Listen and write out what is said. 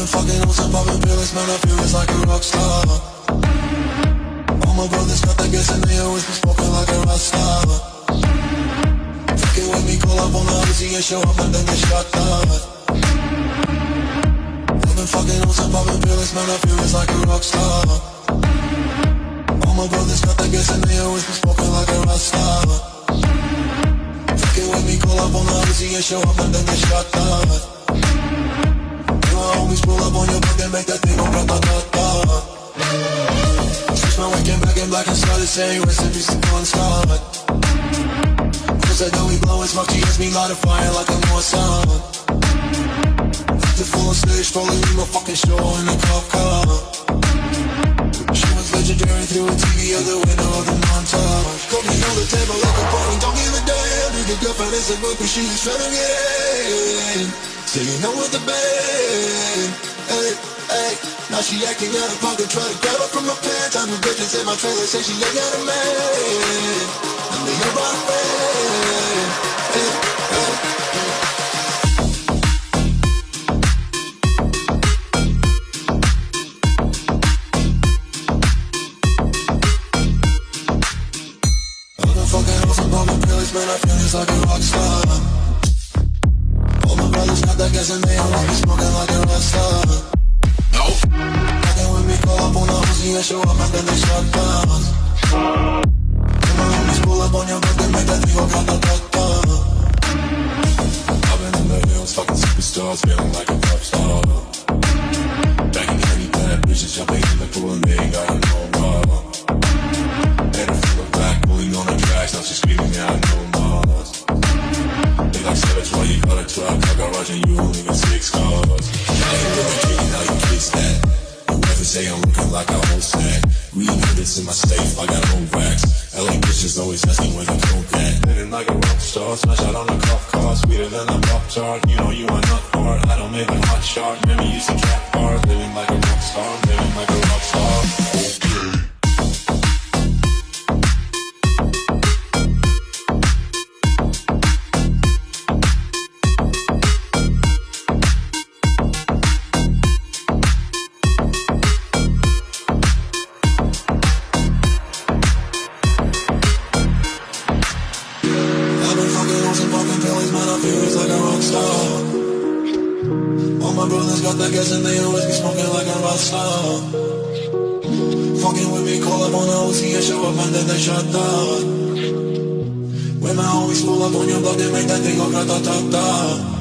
fucking on some poppin' pills, man, I feel just like a rock star. All my brothers got that gas and they always be smoking like a rock star. Fucking with me, call up on the Uzi and show up and then get shot down. I've been fucking on some poppin' pills, man, I feel just like a rock star. All my brothers got that gas and they always be smoking like a rock star. Fucking with me, call up on the Uzi and show up and then get shot down. My homies pull up on your block and make that thing go ra-ta-ta-ta. Switch my weekend back in black and started saying recipes to Bon Scott. Cause I know we blowin' smoke, she hits me light a fire like a North Sun. Active full on stage, probably leave my fucking show in a cop car. She was legendary through a TV out the window of the montage. Call me on the table like a party, don't give a damn. You get girlfriend is a book, but she was tryna get in. Singing on with the band, hey, hey. Now she acting out of pocket, try to grab her from my pants. I'm a bitches in my trailer, say she ain't got a man. And they ain't my friend, hey, hey. I've been fucking on some poppin' pills, man, I feel just like a rock star. All my brothers got that gas and they always be smoking like a rock star. Fucking with me, call up on the Uzi and show up and then they shot down. And my homies pull up on your block and make that thing go ra-ta-ta-ta. I've been in the hills, fucking superstars, feeling like a pop star. Banging any bad bitches, jumping in the pool and they ain't got no problem. Head full of black, pulling on the tracks, now she's screaming out no more. They like savage, why you got a truck, I got Raj and you only got 6 cars. I ain't really kidding, how you kiss that. Whoever say I'm looking like a whole sack. Green habits in my safe, I got no racks. LA bitches always asking where the coke at. Living like a rock star, smash out on a cop car. Sweeter than a pop tart, you know you are not hard. I don't make a hot shot, remember you used to trap hard. Living like a rock star, living like a rock star. Okay. I guess and they always be smoking like a rock star. Fucking with me, call up on the Uzi and show up and then they shut down. When my homies pull up on your block, they make that thing go ra-ta-ta-ta.